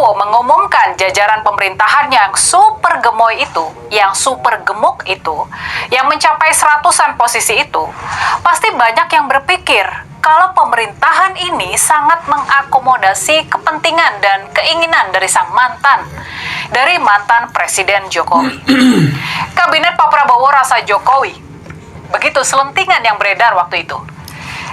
Prabowo mengumumkan jajaran pemerintahan yang super gemoy itu, yang super gemuk itu, yang mencapai seratusan posisi itu, pasti banyak yang berpikir kalau pemerintahan ini sangat mengakomodasi kepentingan dan keinginan dari dari mantan Presiden Jokowi. Kabinet Pak Prabowo rasa Jokowi. Begitu selentingan yang beredar waktu itu.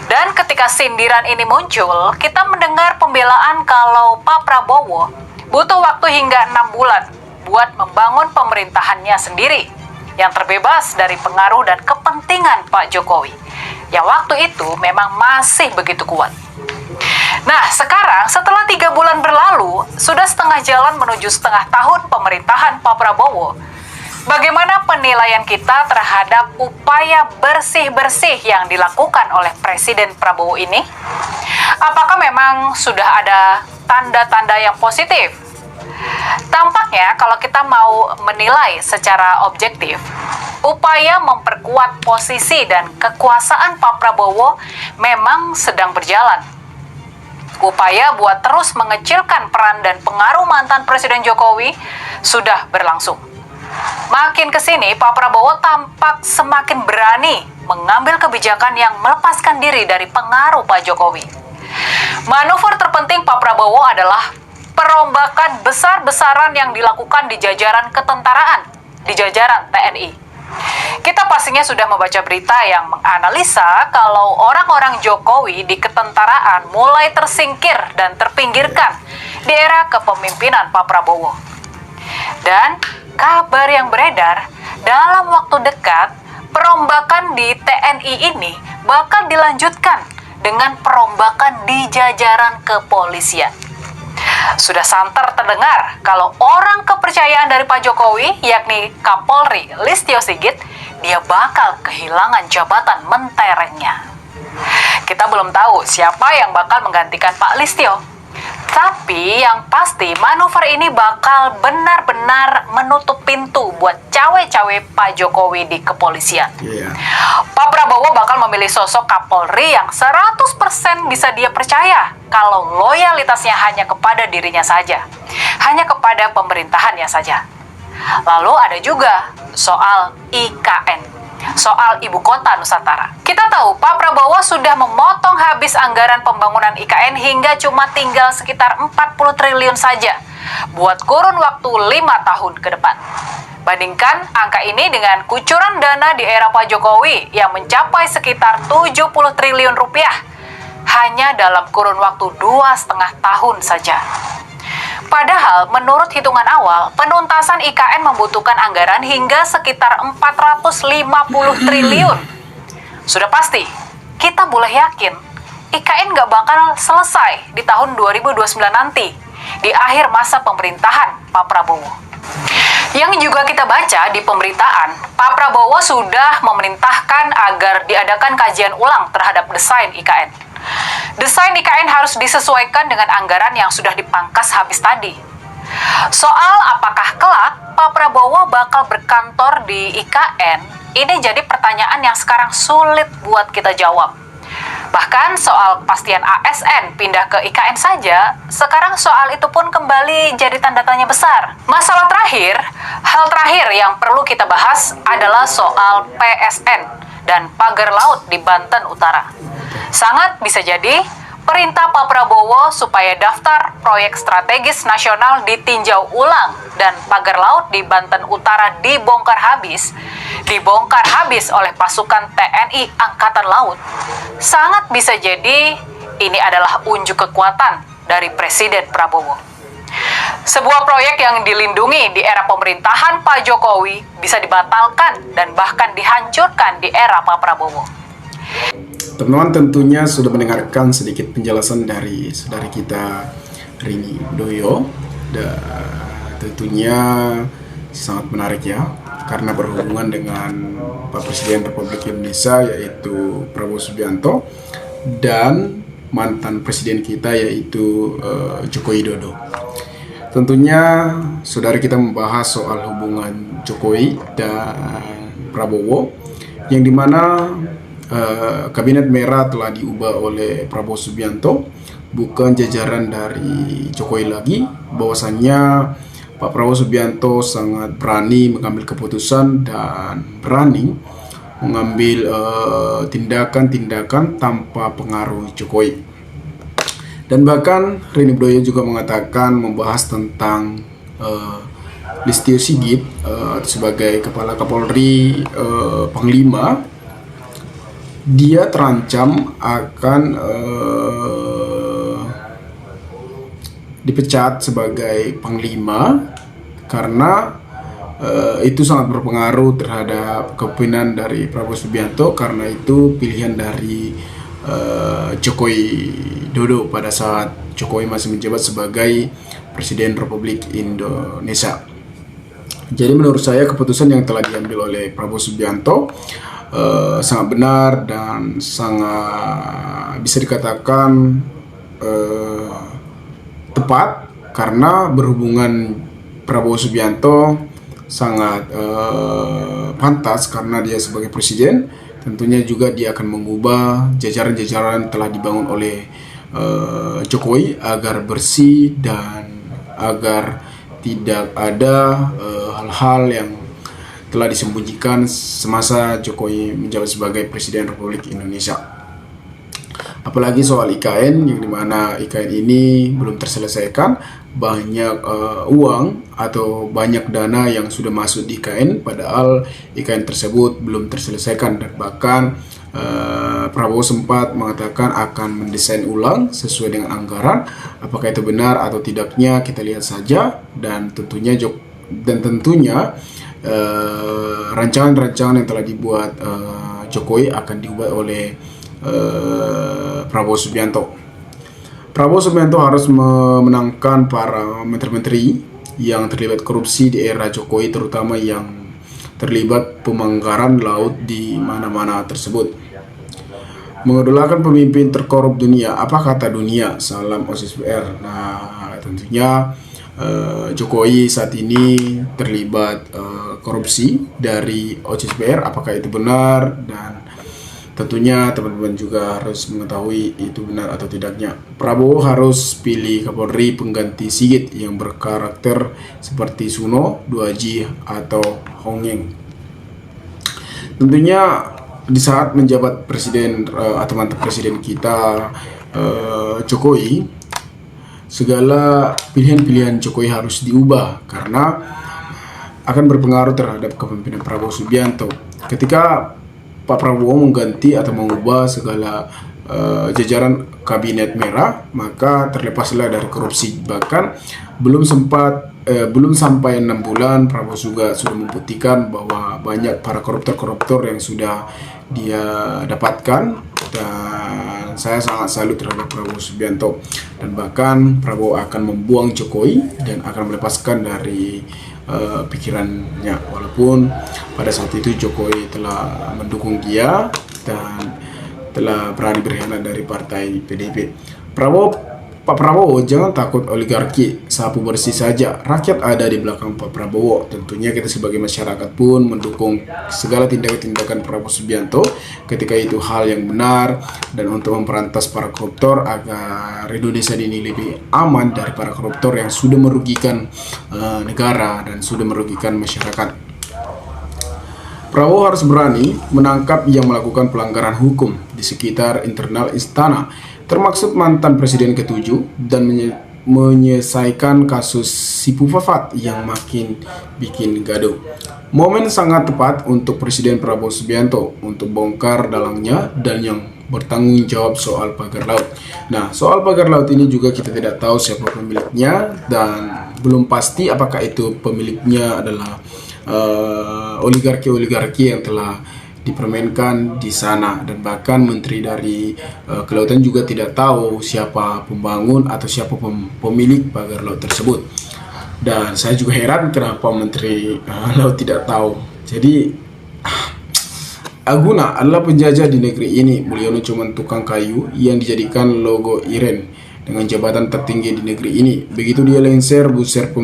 Dan ketika sindiran ini muncul, kita mendengar pembelaan kalau Pak Prabowo butuh waktu hingga 6 bulan buat membangun pemerintahannya sendiri yang terbebas dari pengaruh dan kepentingan Pak Jokowi, yang waktu itu memang masih begitu kuat. Nah, sekarang setelah 3 bulan berlalu, sudah setengah jalan menuju setengah tahun pemerintahan Pak Prabowo. Bagaimana penilaian kita terhadap upaya bersih-bersih yang dilakukan oleh Presiden Prabowo ini? Apakah memang sudah ada tanda-tanda yang positif? Tampaknya kalau kita mau menilai secara objektif, upaya memperkuat posisi dan kekuasaan Pak Prabowo memang sedang berjalan. Upaya buat terus mengecilkan peran dan pengaruh mantan Presiden Jokowi sudah berlangsung. Makin kesini, Pak Prabowo tampak semakin berani mengambil kebijakan yang melepaskan diri dari pengaruh Pak Jokowi. Manuver terpenting Pak Prabowo adalah perombakan besar-besaran yang dilakukan di jajaran ketentaraan, di jajaran TNI. Kita pastinya sudah membaca berita yang menganalisa kalau orang-orang Jokowi di ketentaraan mulai tersingkir dan terpinggirkan di era kepemimpinan Pak Prabowo. Dan kabar yang beredar, dalam waktu dekat, perombakan di TNI ini bakal dilanjutkan dengan perombakan di jajaran kepolisian. Sudah santer terdengar kalau orang kepercayaan dari Pak Jokowi, yakni Kapolri Listio Sigit, dia bakal kehilangan jabatan menterengnya. Kita belum tahu siapa yang bakal menggantikan Pak Listio. Tapi yang pasti manuver ini bakal benar-benar menutup pintu buat cawe-cawe Pak Jokowi di kepolisian. Pak Prabowo bakal memilih sosok Kapolri yang 100% bisa dia percaya kalau loyalitasnya hanya kepada dirinya saja, hanya kepada pemerintahannya saja. Lalu ada juga soal IKN, soal Ibu Kota Nusantara. Kita tahu Pak Prabowo sudah memotong habis anggaran pembangunan IKN hingga cuma tinggal sekitar 40 triliun saja buat kurun waktu 5 tahun ke depan. Bandingkan angka ini dengan kucuran dana di era Pak Jokowi yang mencapai sekitar 70 triliun rupiah hanya dalam kurun waktu 2,5 tahun saja. Padahal menurut hitungan awal, penuntasan IKN membutuhkan anggaran hingga sekitar 450 triliun. Sudah pasti, kita boleh yakin IKN nggak bakal selesai di tahun 2029 nanti, di akhir masa pemerintahan Pak Prabowo. Yang juga kita baca di pemberitaan, Pak Prabowo sudah memerintahkan agar diadakan kajian ulang terhadap desain IKN. Desain IKN harus disesuaikan dengan anggaran yang sudah dipangkas habis tadi. Soal apakah kelak Pak Prabowo bakal berkantor di IKN, ini jadi pertanyaan yang sekarang sulit buat kita jawab. Bahkan soal kepastian ASN pindah ke IKN saja, sekarang soal itu pun kembali jadi tanda tanya besar. Hal terakhir yang perlu kita bahas adalah soal PSN dan pagar laut di Banten Utara. Sangat bisa jadi perintah Pak Prabowo supaya daftar proyek strategis nasional ditinjau ulang dan pagar laut di Banten Utara dibongkar habis oleh pasukan TNI Angkatan Laut. Sangat bisa jadi ini adalah unjuk kekuatan dari Presiden Prabowo. Sebuah proyek yang dilindungi di era pemerintahan Pak Jokowi bisa dibatalkan dan bahkan dihancurkan di era Pak Prabowo. Teman-teman tentunya sudah mendengarkan sedikit penjelasan dari saudari kita Rini Doyo, dan tentunya sangat menarik ya, karena berhubungan dengan Pak Presiden Republik Indonesia yaitu Prabowo Subianto dan mantan presiden kita yaitu Joko Widodo. Tentunya saudara kita membahas soal hubungan Jokowi dan Prabowo, yang dimana Kabinet Merah telah diubah oleh Prabowo Subianto bukan jajaran dari Jokowi lagi, bahwasannya Pak Prabowo Subianto sangat berani mengambil keputusan dan berani mengambil tindakan-tindakan tanpa pengaruh Jokowi. Dan bahkan Rini Widoyo juga mengatakan, membahas tentang Listio Sigit sebagai Kepala Kapolri Panglima, dia terancam akan dipecat sebagai Panglima karena itu sangat berpengaruh terhadap kepemimpinan dari Prabowo Subianto, karena itu pilihan dari Jokowi Dodo pada saat Jokowi masih menjabat sebagai Presiden Republik Indonesia. Jadi menurut saya keputusan yang telah diambil oleh Prabowo Subianto sangat benar dan sangat bisa dikatakan tepat, karena berhubungan Prabowo Subianto sangat pantas karena dia sebagai presiden. Tentunya juga dia akan mengubah jajaran-jajaran telah dibangun oleh Jokowi agar bersih dan agar tidak ada hal-hal yang telah disembunyikan semasa Jokowi menjabat sebagai Presiden Republik Indonesia. Apalagi soal IKN, yang dimana IKN ini belum terselesaikan, banyak uang atau banyak dana yang sudah masuk di IKN, padahal IKN tersebut belum terselesaikan. Dan bahkan Prabowo sempat mengatakan akan mendesain ulang sesuai dengan anggaran. Apakah itu benar atau tidaknya kita lihat saja, dan tentunya rancangan-rancangan yang telah dibuat Jokowi akan diubah oleh Prabowo Subianto. Prabowo Subianto harus memenangkan para menteri-menteri yang terlibat korupsi di era Jokowi, terutama yang terlibat pemangkaran laut di mana-mana tersebut. Mengidolakan pemimpin terkorup dunia, apa kata dunia? Salam OSIS-PR. Nah, tentunya Jokowi saat ini terlibat korupsi dari OSIS-PR. Apakah itu benar? Dan tentunya teman-teman juga harus mengetahui itu benar atau tidaknya. Prabowo harus pilih Kapolri pengganti Sigit yang berkarakter seperti Suno, Duaji, atau Hongeng. Tentunya di saat menjabat presiden atau mantan presiden kita Jokowi, segala pilihan-pilihan Jokowi harus diubah karena akan berpengaruh terhadap kepemimpinan Prabowo Subianto. Ketika Pak Prabowo mengganti atau mengubah segala jajaran kabinet merah, maka terlepaslah dari korupsi. Bahkan belum sampai 6 bulan, Prabowo juga sudah membuktikan bahwa banyak para koruptor yang sudah dia dapatkan, dan saya sangat salut terhadap Prabowo Subianto. Dan bahkan Prabowo akan membuang Jokowi dan akan melepaskan dari pikirannya, walaupun pada saat itu Jokowi telah mendukung dia dan telah berani berkhianat dari partai PDIP. Pak Prabowo jangan takut oligarki, sapu bersih saja. Rakyat ada di belakang Pak Prabowo. Tentunya kita sebagai masyarakat pun mendukung segala tindakan-tindakan Prabowo Subianto ketika itu hal yang benar, dan untuk memberantas para koruptor agar Indonesia ini lebih aman dari para koruptor yang sudah merugikan negara dan sudah merugikan masyarakat. Prabowo harus berani menangkap yang melakukan pelanggaran hukum di sekitar internal istana, termasuk mantan presiden ke-7, dan menyelesaikan kasus Sipu Fafat yang makin bikin gaduh. Momen sangat tepat untuk Presiden Prabowo Subianto untuk bongkar dalangnya dan yang bertanggung jawab soal pagar laut. Nah, soal pagar laut ini juga kita tidak tahu siapa pemiliknya, dan belum pasti apakah itu pemiliknya adalah oligarki yang telah dipermainkan di sana, dan bahkan menteri dari kelautan juga tidak tahu siapa pembangun atau siapa pemilik pagar laut tersebut. Dan saya juga heran kenapa menteri laut tidak tahu. Jadi Aguna adalah penjajah di negeri ini. Mulyono cuma tukang kayu yang dijadikan logo Iren dengan jabatan tertinggi di negeri ini. Begitu dia lengser, buser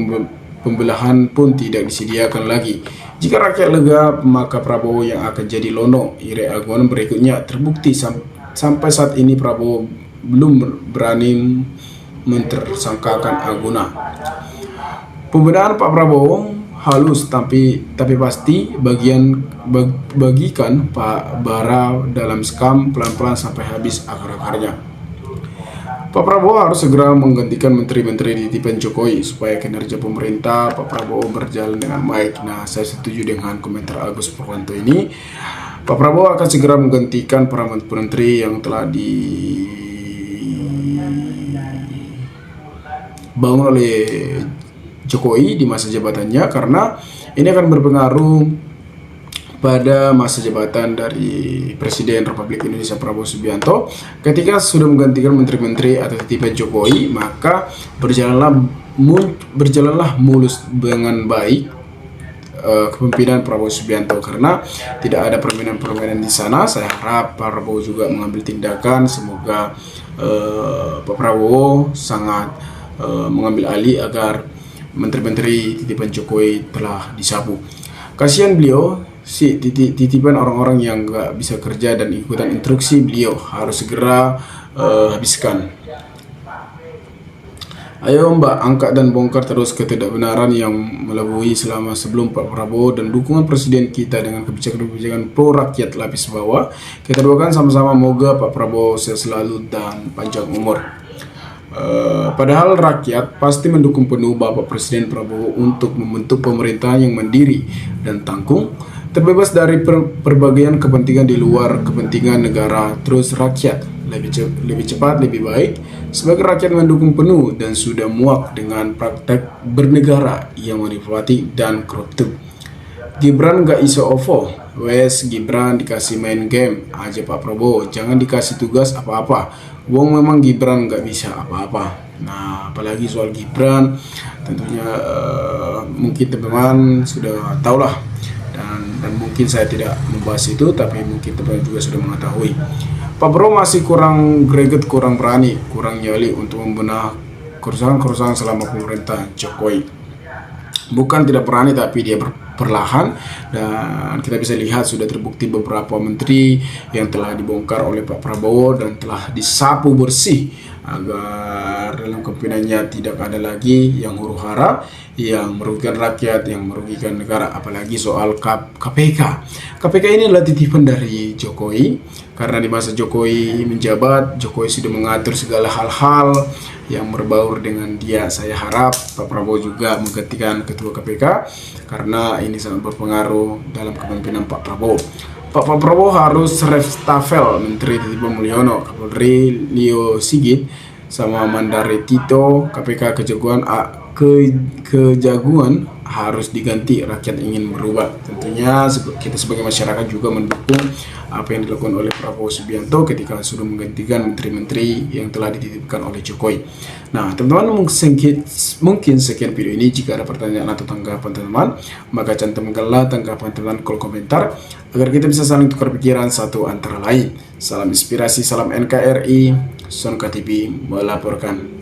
pembelahan pun tidak disediakan lagi. Jika rakyat lega, maka Prabowo yang akan jadi lono. Ire Aguan berikutnya terbukti sampai saat ini Prabowo belum berani mentersangkakan Aguna. Pembenahan Pak Prabowo halus tapi pasti bagikan Pak Bara dalam skam pelan-pelan sampai habis akar-akarnya. Pak Prabowo harus segera menggantikan menteri-menteri titipan Jokowi supaya kinerja pemerintah Pak Prabowo berjalan dengan baik. Nah, saya setuju dengan komentar Agus Purwanto ini. Pak Prabowo akan segera menggantikan para menteri yang telah dibangun oleh Jokowi di masa jabatannya, karena ini akan berpengaruh pada masa jabatan dari Presiden Republik Indonesia Prabowo Subianto. Ketika sudah menggantikan menteri-menteri atau titipan Jokowi, maka berjalanlah mulus dengan baik kepemimpinan Prabowo Subianto, karena tidak ada permainan-permainan di sana. Saya harap Pak Prabowo juga mengambil tindakan. Semoga Pak Prabowo sangat mengambil alih agar menteri-menteri titipan Jokowi telah disapu. Kasihan beliau, titipan orang-orang yang nggak bisa kerja dan ikutan instruksi beliau harus segera habiskan. Ayo Mbak, angkat dan bongkar terus ketidakbenaran yang melebui selama sebelum Pak Prabowo dan dukungan Presiden kita dengan kebijakan-kebijakan pro rakyat lapis bawah. Kita doakan sama-sama moga Pak Prabowo sehat selalu dan panjang umur. Padahal rakyat pasti mendukung penuh Bapak Presiden Prabowo untuk membentuk pemerintahan yang mandiri dan tanggung, terbebas dari perbagaian kepentingan di luar kepentingan negara. Terus rakyat lebih cepat, lebih baik. Sebagai rakyat mendukung penuh dan sudah muak dengan praktek bernegara yang manipulatif dan koruptif. Gibran gak iso OVO, wes Gibran dikasih main game aja Pak Prabowo, jangan dikasih tugas apa-apa. Wong memang Gibran gak bisa apa-apa. Nah, apalagi soal Gibran, tentunya mungkin teman-teman sudah tahulah, dan mungkin saya tidak membahas itu, tapi mungkin teman-teman juga sudah mengetahui. Pak Prabowo masih kurang greget, kurang berani, kurang nyali untuk membenah kerusakan-kerusakan selama pemerintahan Jokowi. Bukan tidak berani, tapi dia perlahan, dan kita bisa lihat sudah terbukti beberapa menteri yang telah dibongkar oleh Pak Prabowo dan telah disapu bersih agar dalam kepemimpinannya tidak ada lagi yang huru-hara, yang merugikan rakyat, yang merugikan negara. Apalagi soal KPK. KPK ini adalah titipan dari Jokowi, karena di masa Jokowi menjabat, Jokowi sudah mengatur segala hal-hal yang berbaur dengan dia. Saya harap Pak Prabowo juga menggantikan ketua KPK, karena ini sangat berpengaruh dalam kepemimpinan Pak Prabowo. Pak Prabowo harus reshuffle Menteri Titipan Mulyono, Kapolri Lio Sigit, sama Mandari Tito. KPK kejagungan harus diganti, rakyat ingin merubah. Tentunya kita sebagai masyarakat juga mendukung apa yang dilakukan oleh Prabowo Subianto ketika sudah menggantikan menteri-menteri yang telah dititipkan oleh Jokowi. Nah, teman-teman, mungkin sekian video ini. Jika ada pertanyaan atau tanggapan teman-teman, maka cantumkanlah tanggapan teman-teman kolom komentar agar kita bisa saling tukar pikiran satu antara lain. Salam inspirasi, salam NKRI, Sonka TV melaporkan.